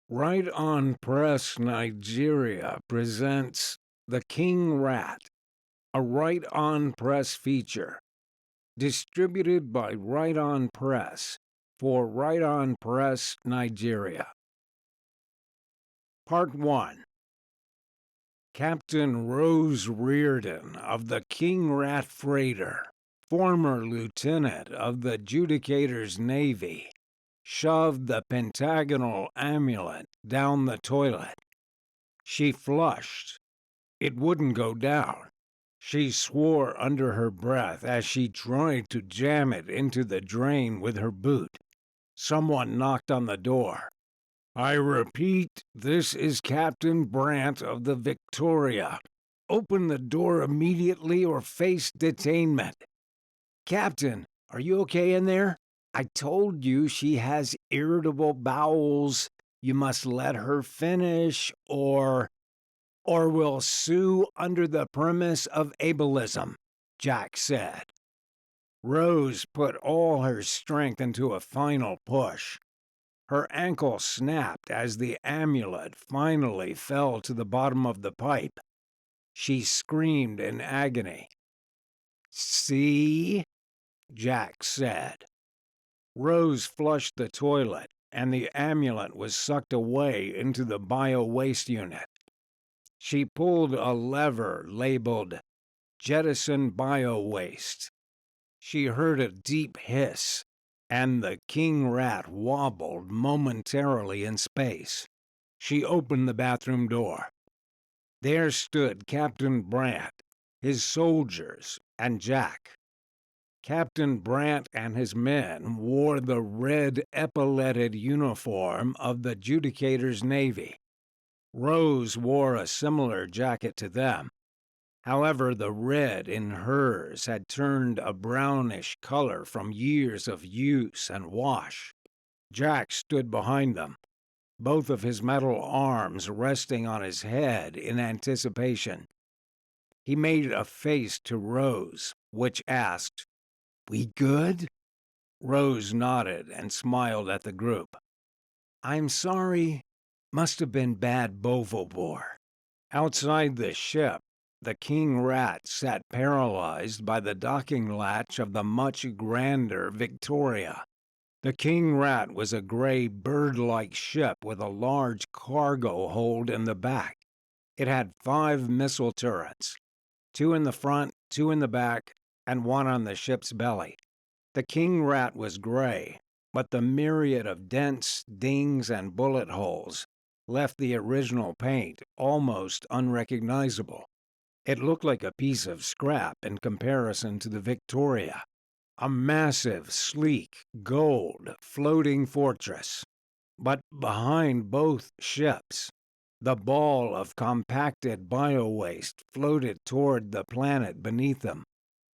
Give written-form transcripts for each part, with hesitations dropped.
Right On Press Nigeria presents The King Rat, a Right On Press feature, distributed by Right On Press for Right On Press Nigeria. Part 1. Captain Rose Riordan of the King Rat freighter, former lieutenant of the Judicator's Navy, shoved the pentagonal amulet down the toilet. She flushed. It wouldn't go down. She swore under her breath as she tried to jam it into the drain with her boot. Someone knocked on the door. "I repeat, this is Captain Brant of the Victoria. Open the door immediately or face detainment." "Captain, are you okay in there? I told you she has irritable bowels. You must let her finish, or we'll sue under the premise of ableism," Jack said. Rose put all her strength into a final push. Her ankle snapped as the amulet finally fell to the bottom of the pipe. She screamed in agony. "See?" Jack said. Rose flushed the toilet, and the amulet was sucked away into the bio waste unit. She pulled a lever labeled Jettison Bio waste. She heard a deep hiss, and the king rat wobbled momentarily in space. She opened the bathroom door. There stood Captain Brant, his soldiers, and Jack. Captain Brant and his men wore the red epauletted uniform of the Judicator's Navy. Rose wore a similar jacket to them. However, the red in hers had turned a brownish color from years of use and wash. Jack stood behind them, both of his metal arms resting on his head in anticipation. He made a face to Rose, which asked, "We good?" Rose nodded and smiled at the group. "I'm sorry. Must have been bad bovobore." Outside the ship, the king rat sat paralyzed by the docking latch of the much grander Victoria. The king rat was a gray bird-like ship with a large cargo hold in the back. It had 5 missile turrets, 2 in the front, 2 in the back, and 1 on the ship's belly. The king rat was gray, but the myriad of dents, dings, and bullet holes left the original paint almost unrecognizable. It looked like a piece of scrap in comparison to the Victoria, a massive, sleek, gold, floating fortress. But behind both ships, the ball of compacted bio-waste floated toward the planet beneath them.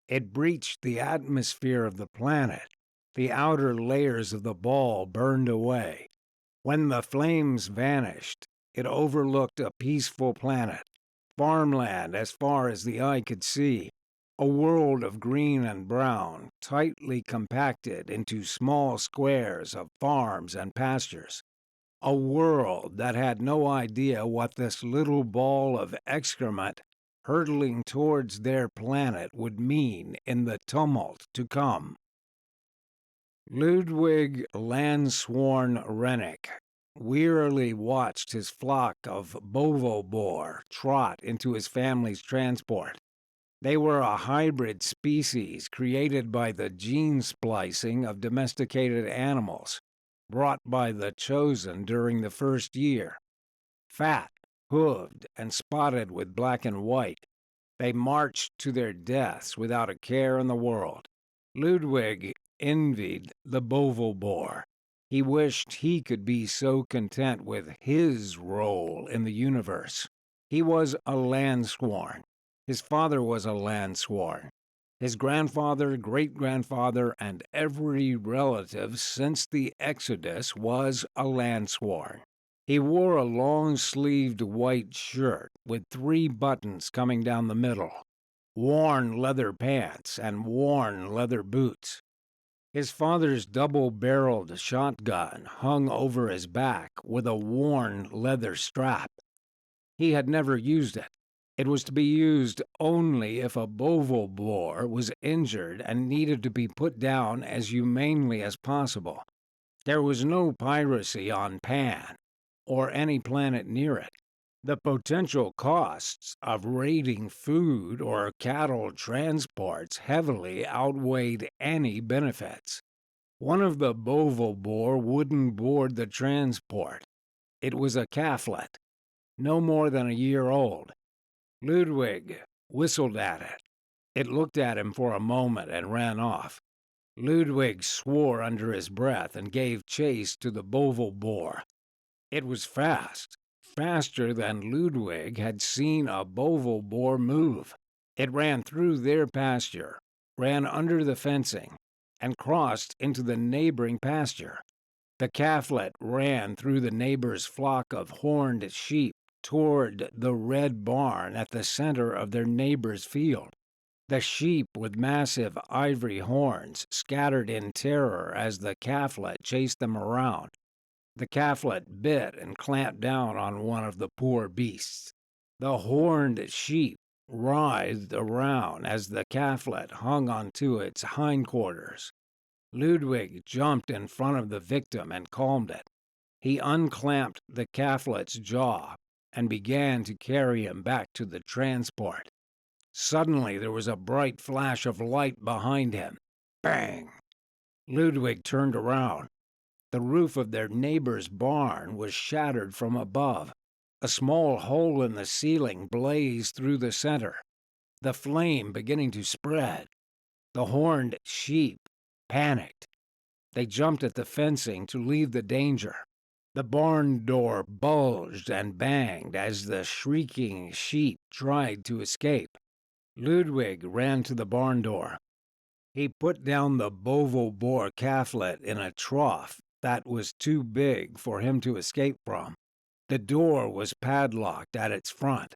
It breached the atmosphere of the planet. The outer layers of the ball burned away. When the flames vanished, it overlooked a peaceful planet, farmland as far as the eye could see, a world of green and brown, tightly compacted into small squares of farms and pastures. A world that had no idea what this little ball of excrement hurtling towards their planet would mean in the tumult to come. Ludwig Landsworn Rennick wearily watched his flock of bovo boar trot into his family's transport. They were a hybrid species created by the gene splicing of domesticated animals, brought by the chosen during the first year. Fat, hooved, and spotted with black and white, they marched to their deaths without a care in the world. Ludwig envied the bovo boar. He wished he could be so content with his role in the universe. He was a landsworn. His father was a landsworn. His grandfather, great-grandfather, and every relative since the Exodus was a landsworn. He wore a long-sleeved white shirt with 3 buttons coming down the middle, worn leather pants, and worn leather boots. His father's double-barreled shotgun hung over his back with a worn leather strap. He had never used it. It was to be used only if a boval boar was injured and needed to be put down as humanely as possible. There was no piracy on Pan, or any planet near it. The potential costs of raiding food or cattle transports heavily outweighed any benefits. One of the boval boar wouldn't board the transport. It was a calflet, no more than a year old. Ludwig whistled at it. It looked at him for a moment and ran off. Ludwig swore under his breath and gave chase to the boval boar. It was fast, faster than Ludwig had seen a boval boar move. It ran through their pasture, ran under the fencing, and crossed into the neighboring pasture. The calflet ran through the neighbor's flock of horned sheep toward the red barn at the center of their neighbor's field. The sheep with massive ivory horns scattered in terror as the calflet chased them around. The calflet bit and clamped down on one of the poor beasts. The horned sheep writhed around as the calflet hung onto its hindquarters. Ludwig jumped in front of the victim and calmed it. He unclamped the calflet's jaw and began to carry him back to the transport. Suddenly there was a bright flash of light behind him. Bang! Ludwig turned around. The roof of their neighbor's barn was shattered from above. A small hole in the ceiling blazed through the center, the flame beginning to spread. The horned sheep panicked. They jumped at the fencing to leave the danger. The barn door bulged and banged as the shrieking sheep tried to escape. Ludwig ran to the barn door. He put down the boval boar calflet in a trough that was too big for him to escape from. The door was padlocked at its front.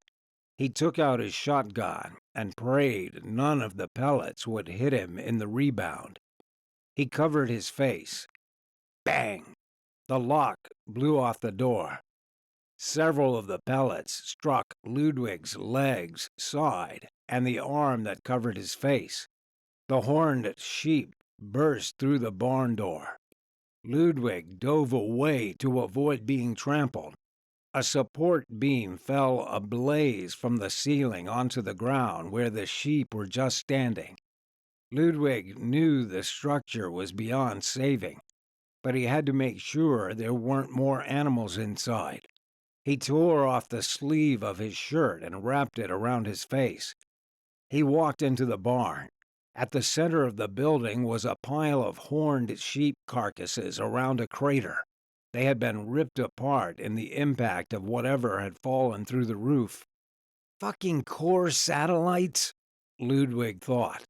He took out his shotgun and prayed none of the pellets would hit him in the rebound. He covered his face. Bang! The lock blew off the door. Several of the pellets struck Ludwig's legs, side, and the arm that covered his face. The horned sheep burst through the barn door. Ludwig dove away to avoid being trampled. A support beam fell ablaze from the ceiling onto the ground where the sheep were just standing. Ludwig knew the structure was beyond saving, but he had to make sure there weren't more animals inside. He tore off the sleeve of his shirt and wrapped it around his face. He walked into the barn. At the center of the building was a pile of horned sheep carcasses around a crater. They had been ripped apart in the impact of whatever had fallen through the roof. Fucking core satellites, Ludwig thought.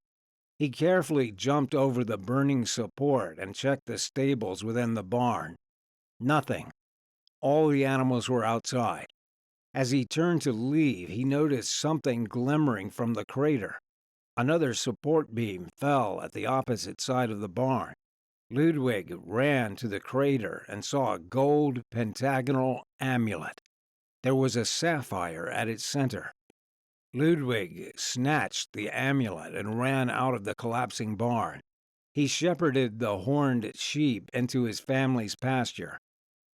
He carefully jumped over the burning support and checked the stables within the barn. Nothing. All the animals were outside. As he turned to leave, he noticed something glimmering from the crater. Another support beam fell at the opposite side of the barn. Ludwig ran to the crater and saw a gold pentagonal amulet. There was a sapphire at its center. Ludwig snatched the amulet and ran out of the collapsing barn. He shepherded the horned sheep into his family's pasture,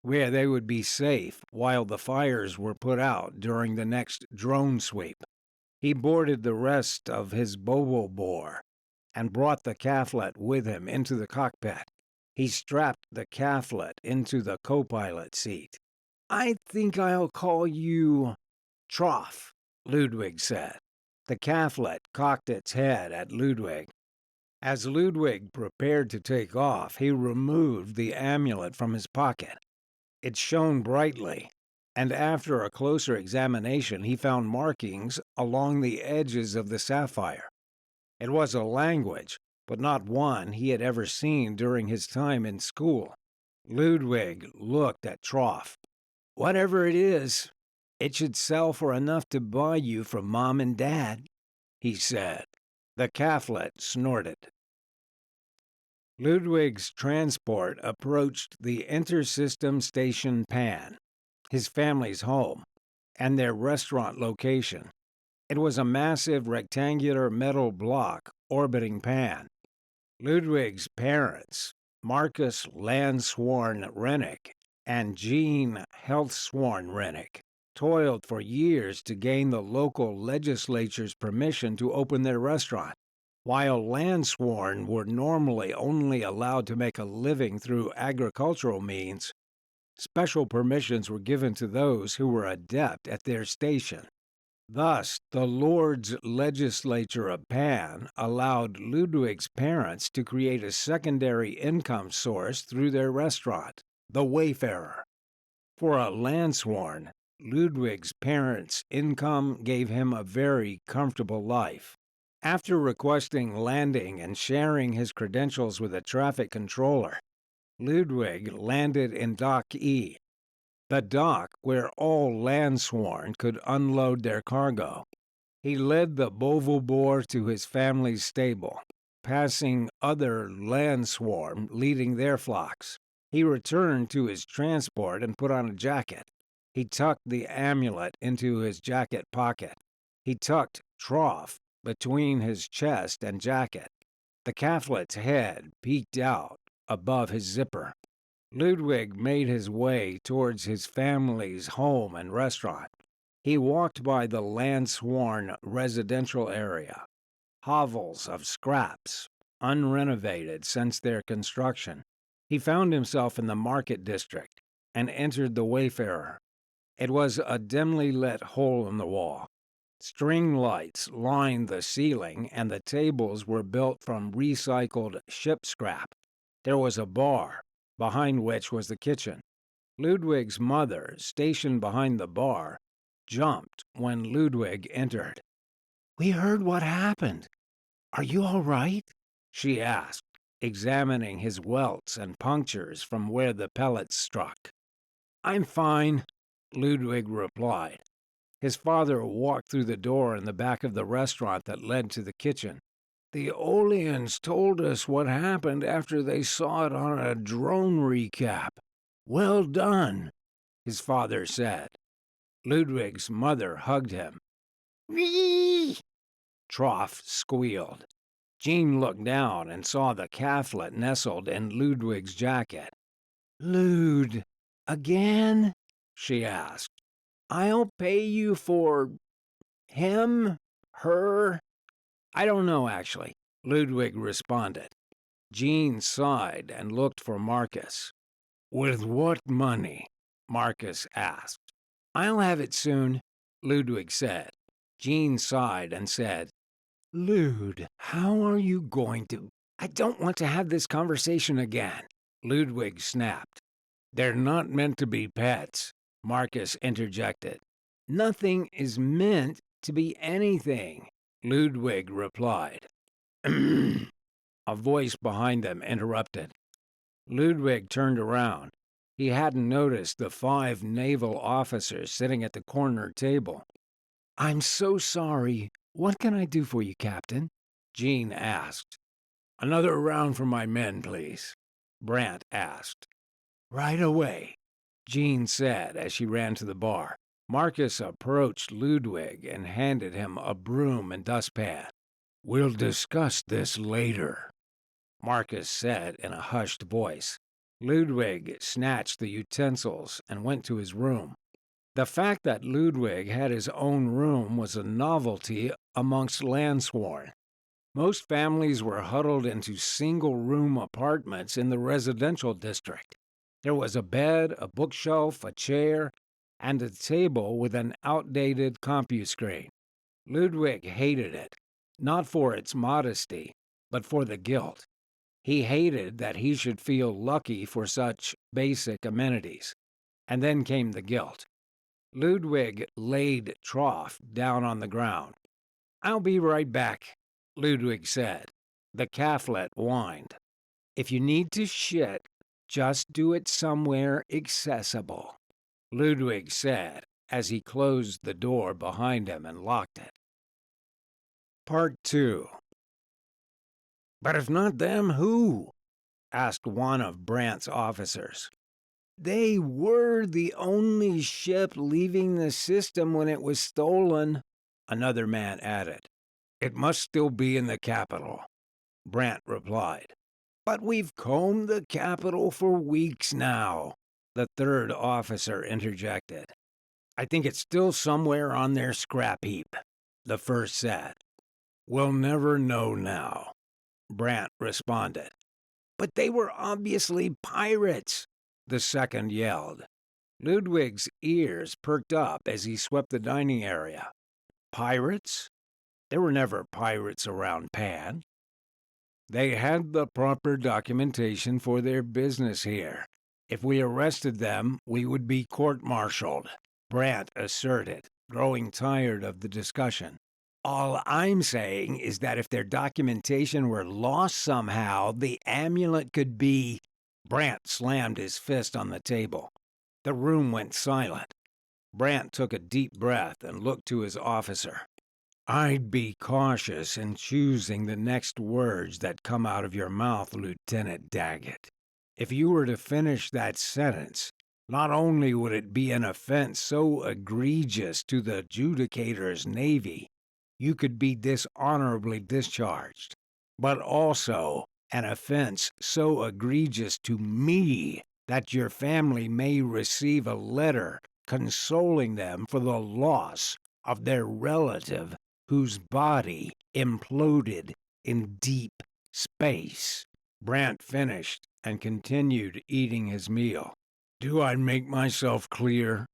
where they would be safe while the fires were put out during the next drone sweep. He boarded the rest of his boval boar and brought the calflet with him into the cockpit. He strapped the calflet into the co-pilot seat. "I think I'll call you Trough," Ludwig said. The calflet cocked its head at Ludwig. As Ludwig prepared to take off, he removed the amulet from his pocket. It shone brightly, and after a closer examination, he found markings along the edges of the sapphire. It was a language, but not one he had ever seen during his time in school. Ludwig looked at Trough. "Whatever it is, it should sell for enough to buy you from Mom and Dad," he said. The calflet snorted. Ludwig's transport approached the Intersystem Station Pan, his family's home, and their restaurant location. It was a massive rectangular metal block orbiting Pan. Ludwig's parents, Marcus Landsworn Rennick and Jean Healthsworn Rennick, toiled for years to gain the local legislature's permission to open their restaurant. While Landsworn were normally only allowed to make a living through agricultural means, special permissions were given to those who were adept at their station. Thus, the Lord's legislature of Pan allowed Ludwig's parents to create a secondary income source through their restaurant, the Wayfarer. For a Landsworn, Ludwig's parents' income gave him a very comfortable life. After requesting landing and sharing his credentials with a traffic controller, Ludwig landed in Dock E, the dock where all Landsworn could unload their cargo. He led the Bovelboar to his family's stable, passing other Landsworn leading their flocks. He returned to his transport and put on a jacket. He tucked the amulet into his jacket pocket. He tucked trough between his chest and jacket. The calflet's head peeked out above his zipper. Ludwig made his way towards his family's home and restaurant. He walked by the Landsworn residential area, hovels of scraps, unrenovated since their construction. He found himself in the market district and entered the Wayfarer. It was a dimly lit hole in the wall. String lights lined the ceiling, and the tables were built from recycled ship scrap. There was a bar, behind which was the kitchen. Ludwig's mother, stationed behind the bar, jumped when Ludwig entered. "We heard what happened. Are you all right?" she asked, examining his welts and punctures from where the pellets struck. "I'm fine," Ludwig replied. His father walked through the door in the back of the restaurant that led to the kitchen. "The Oleans told us what happened after they saw it on a drone recap. Well done," his father said. Ludwig's mother hugged him. "Wee!" Trough squealed. Jean looked down and saw the calflet nestled in Ludwig's jacket. "Lud, again?" she asked. "I'll pay you for him? Her?" "I don't know, actually," Ludwig responded. Jean sighed and looked for Marcus. "With what money?" Marcus asked. "I'll have it soon," Ludwig said. Jean sighed and said, "Lud, how are you going to—" "I don't want to have this conversation again," Ludwig snapped. "They're not meant to be pets," Marcus interjected. "Nothing is meant to be anything," Ludwig replied. A voice behind them interrupted. Ludwig turned around. He hadn't noticed the 5 naval officers sitting at the corner table. "I'm so sorry. What can I do for you, Captain?" Jean asked. "Another round for my men, please," Brant asked. "Right away," Jean said as she ran to the bar. Marcus approached Ludwig and handed him a broom and dustpan. "We'll discuss this later," Marcus said in a hushed voice. Ludwig snatched the utensils and went to his room. The fact that Ludwig had his own room was a novelty amongst Landsworn. Most families were huddled into single-room apartments in the residential district. There was a bed, a bookshelf, a chair, and a table with an outdated CompuScreen. Ludwig hated it, not for its modesty, but for the guilt. He hated that he should feel lucky for such basic amenities. And then came the guilt. Ludwig laid Trough down on the ground. "I'll be right back," Ludwig said. The calflet whined. "If you need to shit, just do it somewhere accessible," Ludwig said as he closed the door behind him and locked it. Part 2. "But if not them, who?" asked one of Brant's officers. They were the only ship leaving the system when it was stolen, another man added. It must still be in the capital, Brant replied. But we've combed the capital for weeks now, the third officer interjected. I think it's still somewhere on their scrap heap, the first said. We'll never know now, Brant responded. But they were obviously pirates, the second yelled. Ludwig's ears perked up as he swept the dining area. Pirates? There were never pirates around Pan. They had the proper documentation for their business here. If we arrested them, we would be court-martialed, Brant asserted, growing tired of the discussion. All I'm saying is that if their documentation were lost somehow, the amulet could be... Brant slammed his fist on the table. The room went silent. Brant took a deep breath and looked to his officer. I'd be cautious in choosing the next words that come out of your mouth, Lieutenant Daggett. If you were to finish that sentence, not only would it be an offense so egregious to the Judicator's Navy, you could be dishonorably discharged, but also an offense so egregious to me that your family may receive a letter consoling them for the loss of their relative whose body imploded in deep space. Brant finished and continued eating his meal. Do I make myself clear?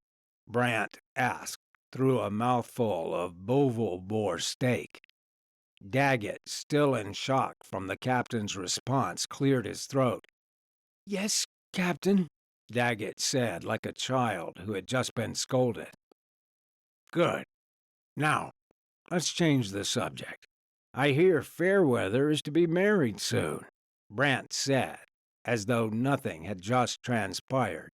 Brant asked through a mouthful of bovril steak. Daggett, still in shock from the captain's response, cleared his throat. Yes, Captain, Daggett said like a child who had just been scolded. Good. Now, let's change the subject. I hear Fairweather is to be married soon, Brant said, as though nothing had just transpired.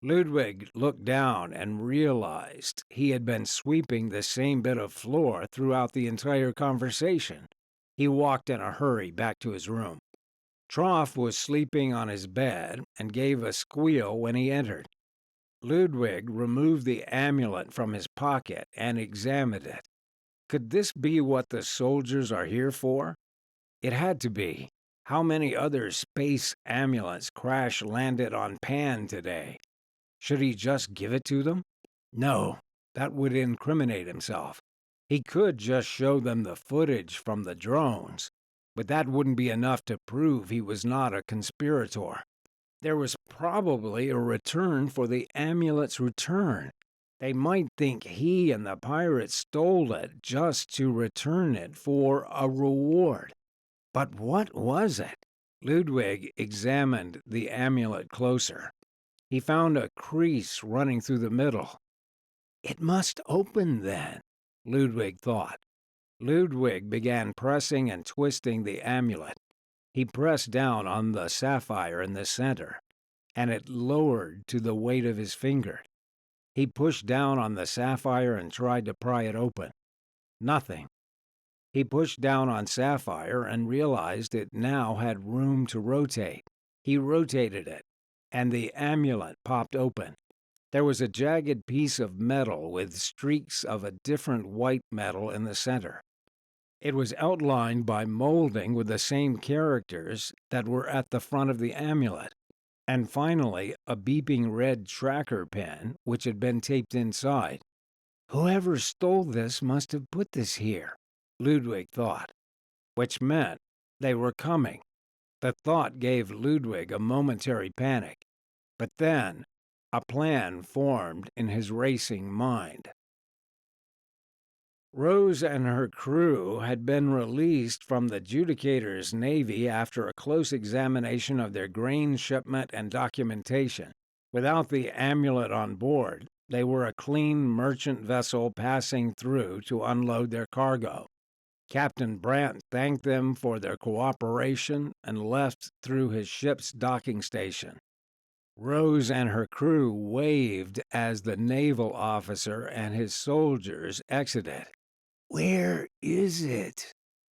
Ludwig looked down and realized he had been sweeping the same bit of floor throughout the entire conversation. He walked in a hurry back to his room. Troff was sleeping on his bed and gave a squeal when he entered. Ludwig removed the amulet from his pocket and examined it. Could this be what the soldiers are here for? It had to be. How many other space amulets crash-landed on Pan today? Should he just give it to them? No, that would incriminate himself. He could just show them the footage from the drones, but that wouldn't be enough to prove he was not a conspirator. There was probably a return for the amulet's return. They might think he and the pirates stole it just to return it for a reward. But what was it? Ludwig examined the amulet closer. He found a crease running through the middle. It must open then, Ludwig thought. Ludwig began pressing and twisting the amulet. He pressed down on the sapphire in the center, and it lowered to the weight of his finger. He pushed down on the sapphire and tried to pry it open. Nothing. He pushed down on sapphire and realized it now had room to rotate. He rotated it, and the amulet popped open. There was a jagged piece of metal with streaks of a different white metal in the center. It was outlined by molding with the same characters that were at the front of the amulet. And finally, a beeping red tracker pin, which had been taped inside. Whoever stole this must have put this here, Ludwig thought, which meant they were coming. The thought gave Ludwig a momentary panic, but then a plan formed in his racing mind. Rose and her crew had been released from the Judicator's Navy after a close examination of their grain shipment and documentation. Without the amulet on board, they were a clean merchant vessel passing through to unload their cargo. Captain Brant thanked them for their cooperation and left through his ship's docking station. Rose and her crew waved as the naval officer and his soldiers exited. Where is it?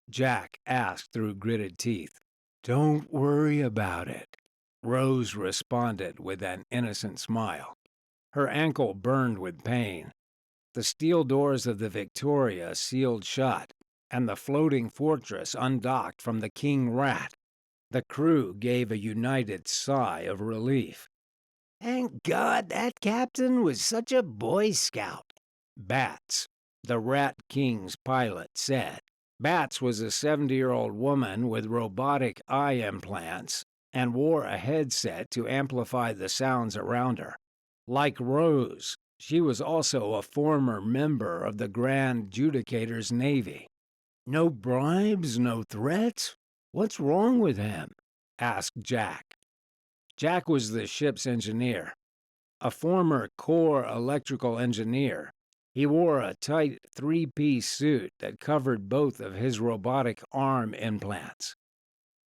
Jack asked through gritted teeth. Don't worry about it, Rose responded with an innocent smile. Her ankle burned with pain. The steel doors of the Victoria sealed shut, and the floating fortress undocked from the King Rat. The crew gave a united sigh of relief. Thank God that captain was such a Boy Scout, Bats, the Rat King's pilot, said. Bats was a 70-year-old woman with robotic eye implants and wore a headset to amplify the sounds around her. Like Rose, she was also a former member of the Grand Judicator's Navy. No bribes, no threats? What's wrong with him? Asked Jack. Jack was the ship's engineer, a former core electrical engineer. He wore a tight three-piece suit that covered both of his robotic arm implants.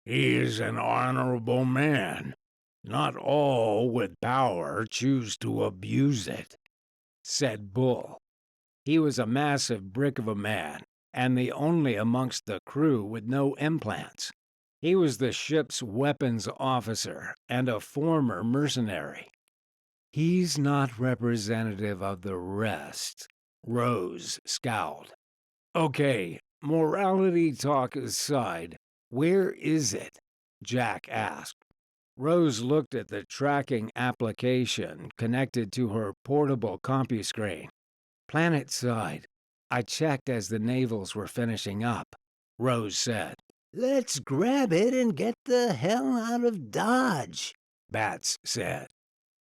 He is an honorable man. Not all with power choose to abuse it, said Bull. He was a massive brick of a man, and the only amongst the crew with no implants. He was the ship's weapons officer and a former mercenary. He's not representative of the rest, Rose scowled. Okay, morality talk aside, where is it? Jack asked. Rose looked at the tracking application connected to her portable CompuScreen. Planet side. I checked as the navals were finishing up, Rose said. Let's grab it and get the hell out of Dodge, Bats said.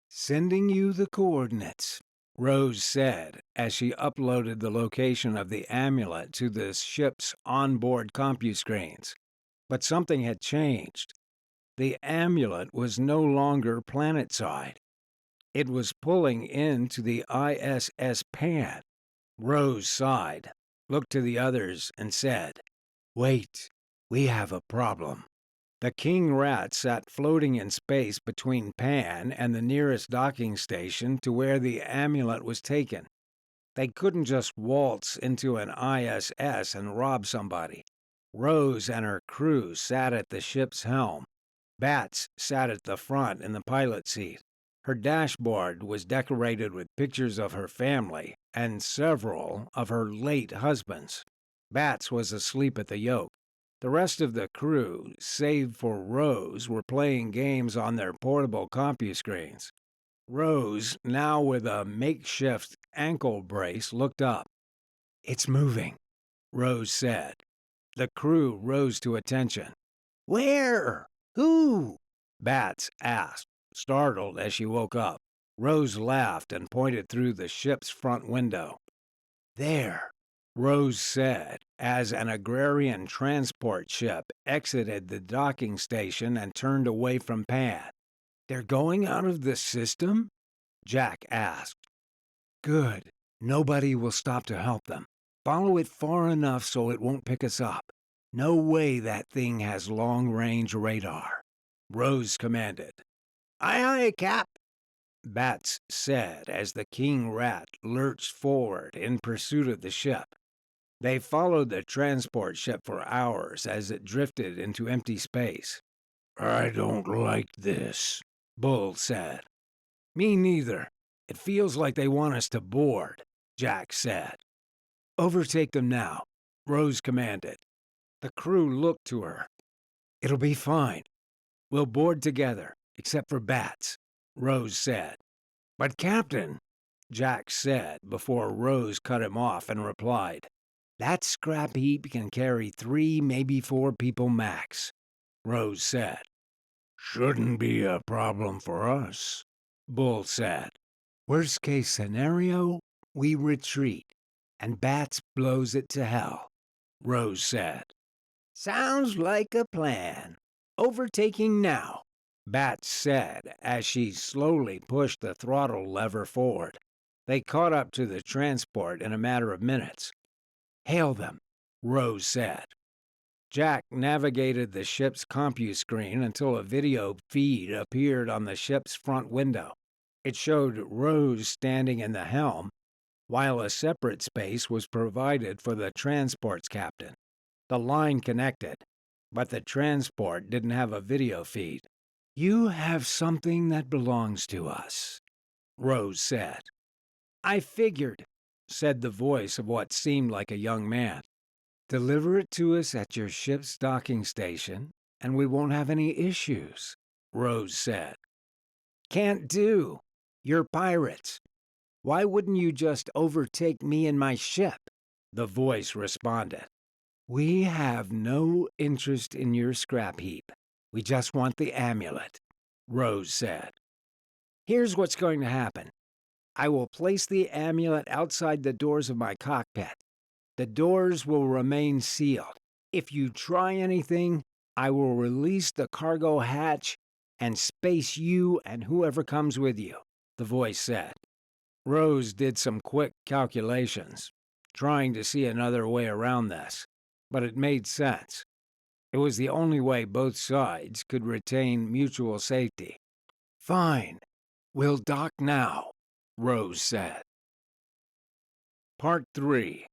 Sending you the coordinates, Rose said as she uploaded the location of the amulet to the ship's onboard CompuScreens. But something had changed. The amulet was no longer planet-side. It was pulling into the ISS Pan. Rose sighed, looked to the others, and said, Wait, we have a problem. The King Rat sat floating in space between Pan and the nearest docking station to where the amulet was taken. They couldn't just waltz into an ISS and rob somebody. Rose and her crew sat at the ship's helm. Bats sat at the front in the pilot seat. Her dashboard was decorated with pictures of her family and several of her late husbands. Bats was asleep at the yoke. The rest of the crew, save for Rose, were playing games on their portable CompuScreens. Rose, now with a makeshift ankle brace, looked up. It's moving, Rose said. The crew rose to attention. Where? Who? Bats asked, startled as she woke up. Rose laughed and pointed through the ship's front window. There, Rose said, as an agrarian transport ship exited the docking station and turned away from Pan. They're going out of the system? Jack asked. Good. Nobody will stop to help them. Follow it far enough so it won't pick us up. No way that thing has long-range radar, Rose commanded. Aye, aye, Cap, Bats said as the King Rat lurched forward in pursuit of the ship. They followed the transport ship for hours as it drifted into empty space. I don't like this, Bull said. Me neither. It feels like they want us to board, Jack said. Overtake them now, Rose commanded. The crew looked to her. It'll be fine. We'll board together, except for Bats, Rose said. But Captain, Jack said before Rose cut him off and replied, that scrap heap can carry 3, maybe 4 people max, Rose said. Shouldn't be a problem for us, Bull said. Worst case scenario, we retreat, and Bats blows it to hell, Rose said. Sounds like a plan. Overtaking now, Bats said as she slowly pushed the throttle lever forward. They caught up to the transport in a matter of minutes. Hail them, Rose said. Jack navigated the ship's CompuScreen until a video feed appeared on the ship's front window. It showed Rose standing in the helm, while a separate space was provided for the transport's captain. The line connected. but the transport didn't have a video feed. "You have something that belongs to us," Rose said. "I figured," said the voice of what seemed like a young man. "Deliver it to us at your ship's docking station, and we won't have any issues," Rose said. "Can't do. You're pirates. Why wouldn't you just overtake me and my ship?" the voice responded. "We have no interest in your scrap heap. We just want the amulet," Rose said. "Here's what's going to happen. I will place the amulet outside the doors of my cockpit. The doors will remain sealed. If you try anything, I will release the cargo hatch and space you and whoever comes with you," the voice said. Rose did some quick calculations, trying to see another way around this, but it made sense. It was the only way both sides could retain mutual safety. "Fine. We'll dock now," Rose said. Part 3.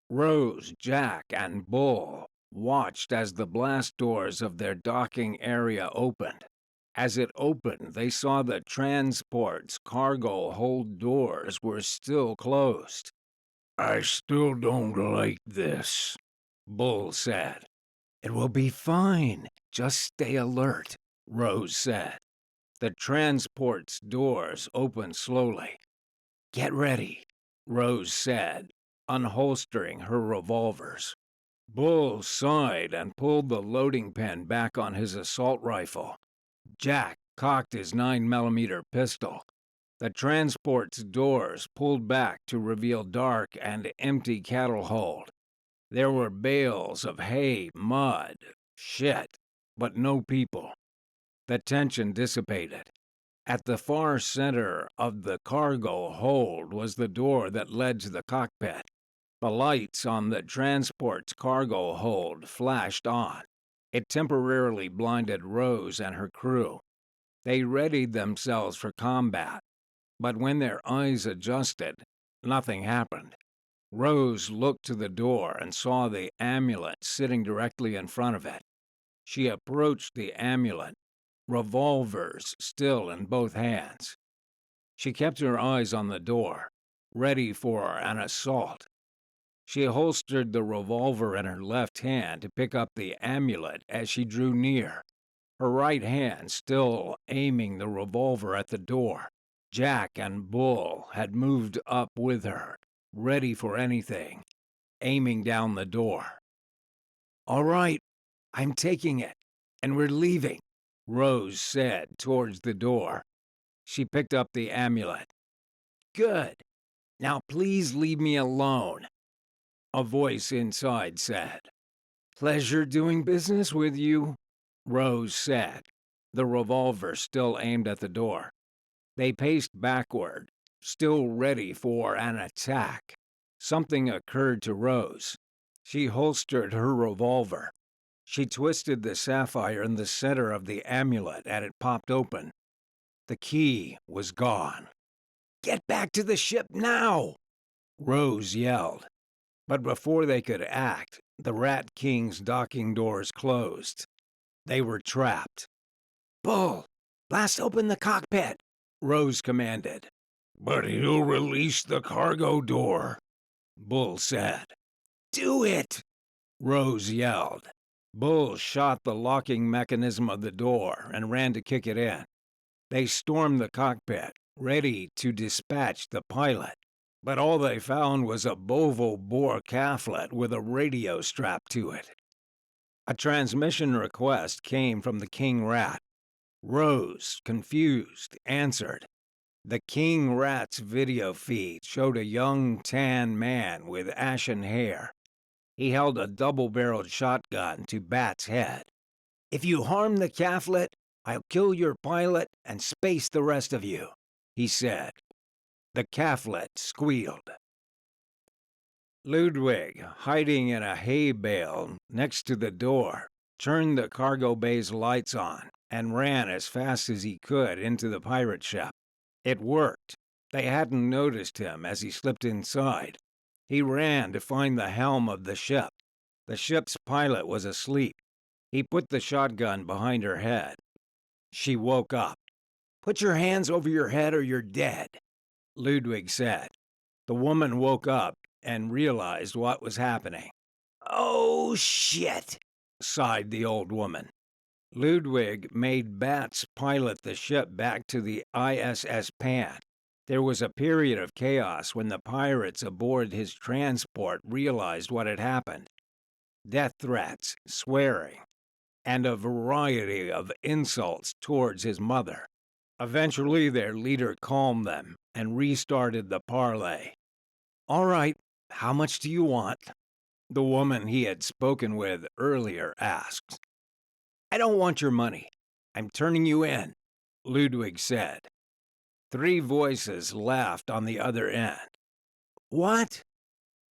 Rose, Jack, and Bull watched as the blast doors of their docking area opened. As it opened, they saw the transport's cargo hold doors were still closed. "I still don't like this," Bull said. "It will be fine. Just stay alert," Rose said. The transport's doors opened slowly. "Get ready," Rose said, unholstering her revolvers. Bull sighed and pulled the loading pen back on his assault rifle. Jack cocked his 9mm pistol. The transport's doors pulled back to reveal dark and empty cattle hold. There were bales of hay, mud, shit, but no people. The tension dissipated. At the far center of the cargo hold was the door that led to the cockpit. The lights on the transport's cargo hold flashed on. It temporarily blinded Rose and her crew. They readied themselves for combat, but when their eyes adjusted, nothing happened. Rose looked to the door and saw the amulet sitting directly in front of it. She approached the amulet, revolvers still in both hands. She kept her eyes on the door, ready for an assault. She holstered the revolver in her left hand to pick up the amulet as she drew near, her right hand still aiming the revolver at the door. Jack and Bull had moved up with her, ready for anything, aiming down the door. "All right, I'm taking it, and we're leaving," Rose said towards the door. She picked up the amulet. "Good. Now please leave me alone," a voice inside said. "Pleasure doing business with you," Rose said, the revolver still aimed at the door. They paced backward, still ready for an attack. Something occurred to Rose. She holstered her revolver. She twisted the sapphire in the center of the amulet and it popped open. The key was gone. "Get back to the ship now!" Rose yelled. But before they could act, the Rat King's docking doors closed. They were trapped. "Bull, blast open the cockpit," Rose commanded. "But he'll release the cargo door," Bull said. "Do it!" Rose yelled. Bull shot the locking mechanism of the door and ran to kick it in. They stormed the cockpit, ready to dispatch the pilot. But all they found was a Bovo Boar calflet with a radio strapped to it. A transmission request came from the King Rat. Rose, confused, answered. The King Rat's video feed showed a young tan man with ashen hair. He held a double-barreled shotgun to Bat's head. "If you harm the calflet, I'll kill your pilot and space the rest of you," he said. The calflet squealed. Ludwig, hiding in a hay bale next to the door, turned the cargo bay's lights on and ran as fast as he could into the pirate ship. It worked. They hadn't noticed him as he slipped inside. He ran to find the helm of the ship. The ship's pilot was asleep. He put the shotgun behind her head. She woke up. "Put your hands over your head or you're dead," Ludwig said. The woman woke up and realized what was happening. "Oh, shit," sighed the old woman. Ludwig made Bats pilot the ship back to the ISS Pan. There was a period of chaos when the pirates aboard his transport realized what had happened. Death threats, swearing, and a variety of insults towards his mother. Eventually, their leader calmed them and restarted the parley. "All right, how much do you want?" the woman he had spoken with earlier asked. "I don't want your money. I'm turning you in," Ludwig said. 3 voices laughed on the other end. "What?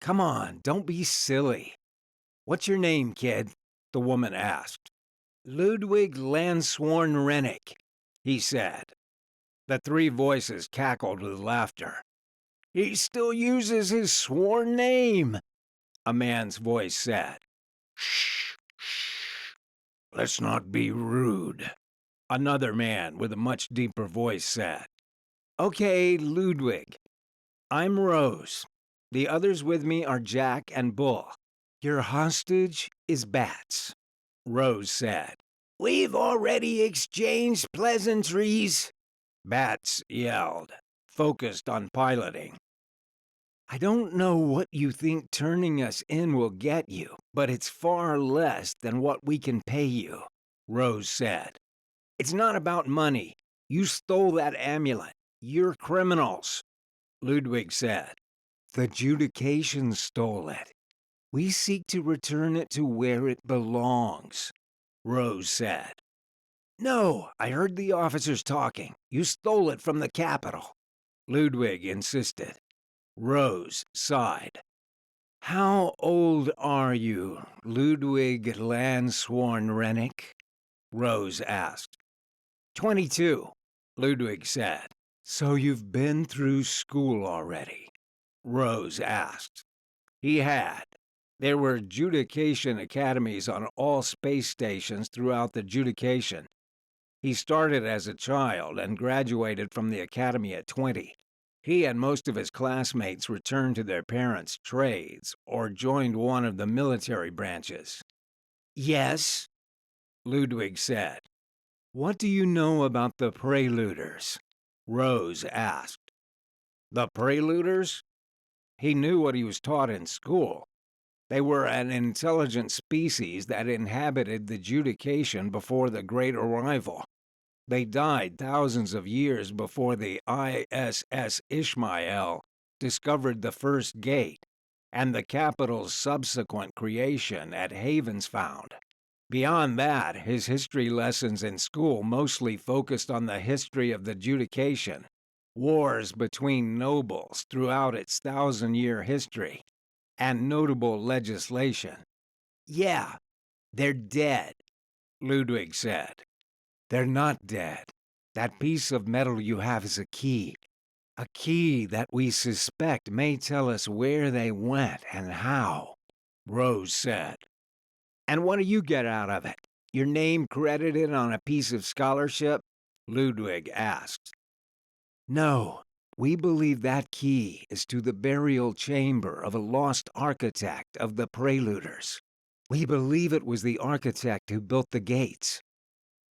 Come on, don't be silly. What's your name, kid?" the woman asked. "Ludwig Lansworn Rennick," he said. The 3 voices cackled with laughter. "He still uses his sworn name," a man's voice said. "Shh, shh. Let's not be rude," another man with a much deeper voice said. "Okay, Ludwig. I'm Rose. The others with me are Jack and Bull. Your hostage is Bats," Rose said. "We've already exchanged pleasantries," Bats yelled, focused on piloting. "I don't know what you think turning us in will get you, but it's far less than what we can pay you," Rose said. "It's not about money. You stole that amulet. You're criminals," Ludwig said. "The Judication stole it. We seek to return it to where it belongs," Rose said. "No, I heard the officers talking. You stole it from the Capitol," Ludwig insisted. Rose sighed. "How old are you, Ludwig Lansworn Rennick?" Rose asked. 22, Ludwig said. "So you've been through school already?" Rose asked. He had. There were Judication academies on all space stations throughout the Judication. He started as a child and graduated from the academy at 20. He and most of his classmates returned to their parents' trades or joined one of the military branches. "Yes," Ludwig said. "What do you know about the Preluders?" Rose asked. The Preluders? He knew what he was taught in school. They were an intelligent species that inhabited the Judication before the Great Arrival. They died thousands of years before the ISS Ishmael discovered the first gate, and the Capitol's subsequent creation at Havensfound. Beyond that, his history lessons in school mostly focused on the history of the Judication, wars between nobles throughout its 1,000-year history, and notable legislation. "Yeah, they're dead," Ludwig said. "They're not dead. That piece of metal you have is a key that we suspect may tell us where they went and how," Rose said. "And what do you get out of it? Your name credited on a piece of scholarship?" Ludwig asked. "No, we believe that key is to the burial chamber of a lost architect of the Preluders. We believe it was the architect who built the gates.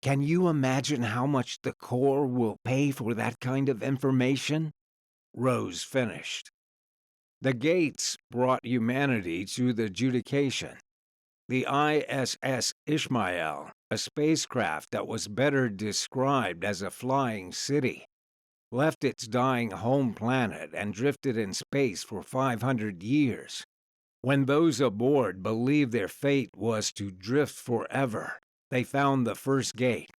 Can you imagine how much the Corps will pay for that kind of information?" Rose finished. The gates brought humanity to the Judication. The ISS Ishmael, a spacecraft that was better described as a flying city, left its dying home planet and drifted in space for 500 years. When those aboard believed their fate was to drift forever, they found the first gate,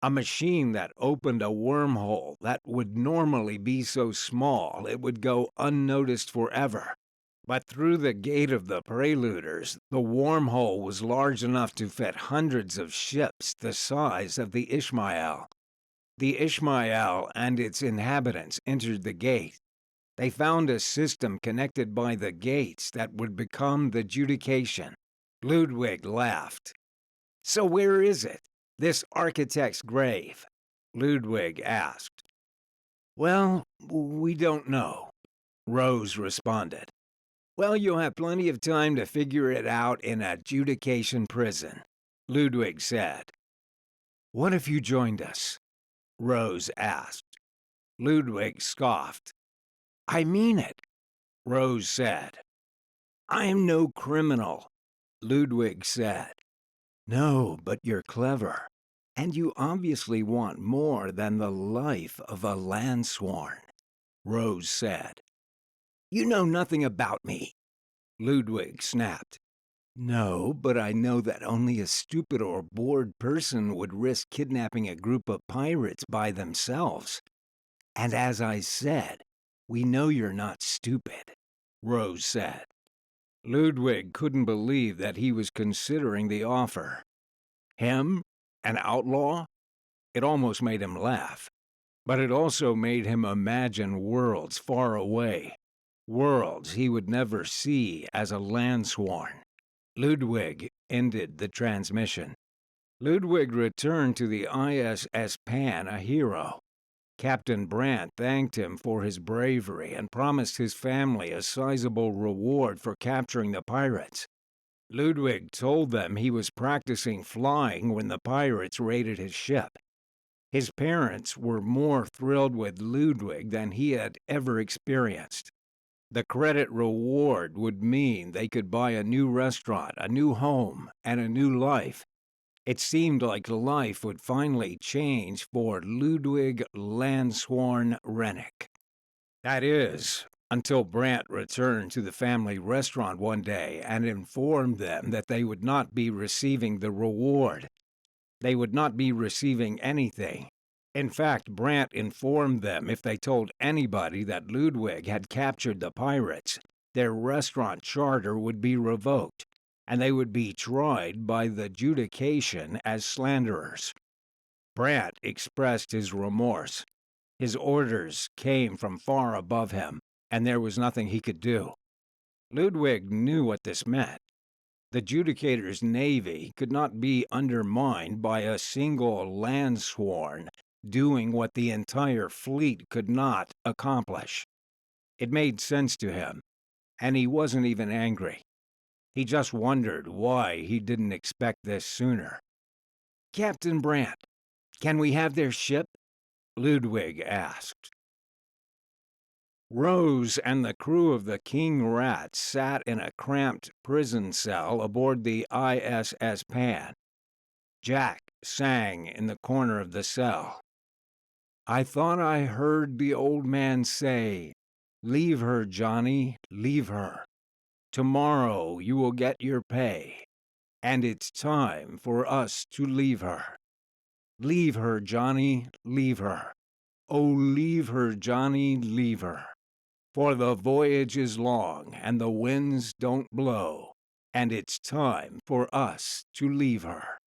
a machine that opened a wormhole that would normally be so small it would go unnoticed forever. But through the gate of the Preluders, the wormhole was large enough to fit hundreds of ships the size of the Ishmael. The Ishmael and its inhabitants entered the gate. They found a system connected by the gates that would become the Judication. Ludwig laughed. So where is it? This architect's grave? Ludwig asked. Well, we don't know, Rose responded. Well, you'll have plenty of time to figure it out in a Judication prison, Ludwig said. What if you joined us? Rose asked. Ludwig scoffed. I mean it, Rose said. I'm no criminal, Ludwig said. No, but you're clever. And you obviously want more than the life of a landsworn, Rose said. You know nothing about me, Ludwig snapped. No, but I know that only a stupid or bored person would risk kidnapping a group of pirates by themselves. And as I said, we know you're not stupid, Rose said. Ludwig couldn't believe that he was considering the offer. Him? An outlaw? It almost made him laugh. But it also made him imagine worlds far away. Worlds he would never see as a landsworn. Ludwig ended the transmission. Ludwig returned to the ISS Pan a hero. Captain Brant thanked him for his bravery and promised his family a sizable reward for capturing the pirates. Ludwig told them he was practicing flying when the pirates raided his ship. His parents were more thrilled with Ludwig than he had ever experienced. The credit reward would mean they could buy a new restaurant, a new home, and a new life. It seemed like life would finally change for Ludwig Landsworn Rennick. That is, until Brant returned to the family restaurant one day and informed them that they would not be receiving the reward. They would not be receiving anything. In fact, Brant informed them if they told anybody that Ludwig had captured the pirates, their restaurant charter would be revoked, and they would be tried by the Judication as slanderers. Brant expressed his remorse. His orders came from far above him, and there was nothing he could do. Ludwig knew what this meant. The Judicator's navy could not be undermined by a single landsworn doing what the entire fleet could not accomplish. It made sense to him, and he wasn't even angry. He just wondered why he didn't expect this sooner. Captain Brant, can we have their ship? Ludwig asked. Rose and the crew of the King Rat sat in a cramped prison cell aboard the ISS Pan. Jack sang in the corner of the cell. I thought I heard the old man say, "Leave her, Johnny, leave her. Tomorrow you will get your pay, and it's time for us to leave her. Leave her, Johnny, leave her. Oh, leave her, Johnny, leave her. For the voyage is long, and the winds don't blow, and it's time for us to leave her."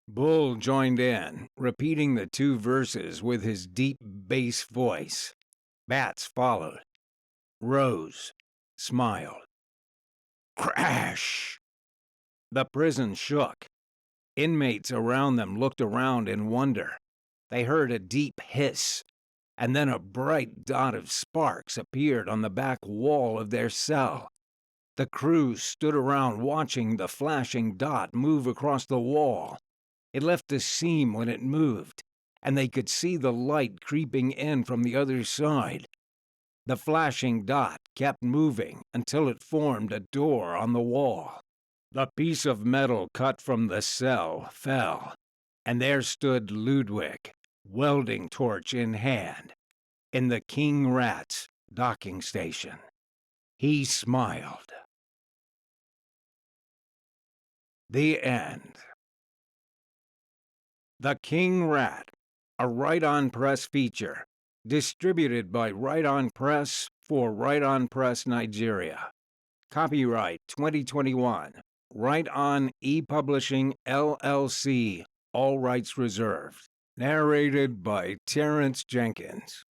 Bull joined in, repeating the two verses with his deep bass voice. Bats followed. Rose smiled. Crash! The prison shook. Inmates around them looked around in wonder. They heard a deep hiss, and then a bright dot of sparks appeared on the back wall of their cell. The crew stood around watching the flashing dot move across the wall. It left a seam when it moved, and they could see the light creeping in from the other side. The flashing dot kept moving until it formed a door on the wall. The piece of metal cut from the cell fell, and there stood Ludwig, welding torch in hand, in the King Rat's docking station. He smiled. The end. The King Rat, a Right On Press feature, distributed by Right On Press for Right On Press Nigeria. Copyright 2021. Right On ePublishing LLC. All rights reserved. Narrated by Terrence Jenkins.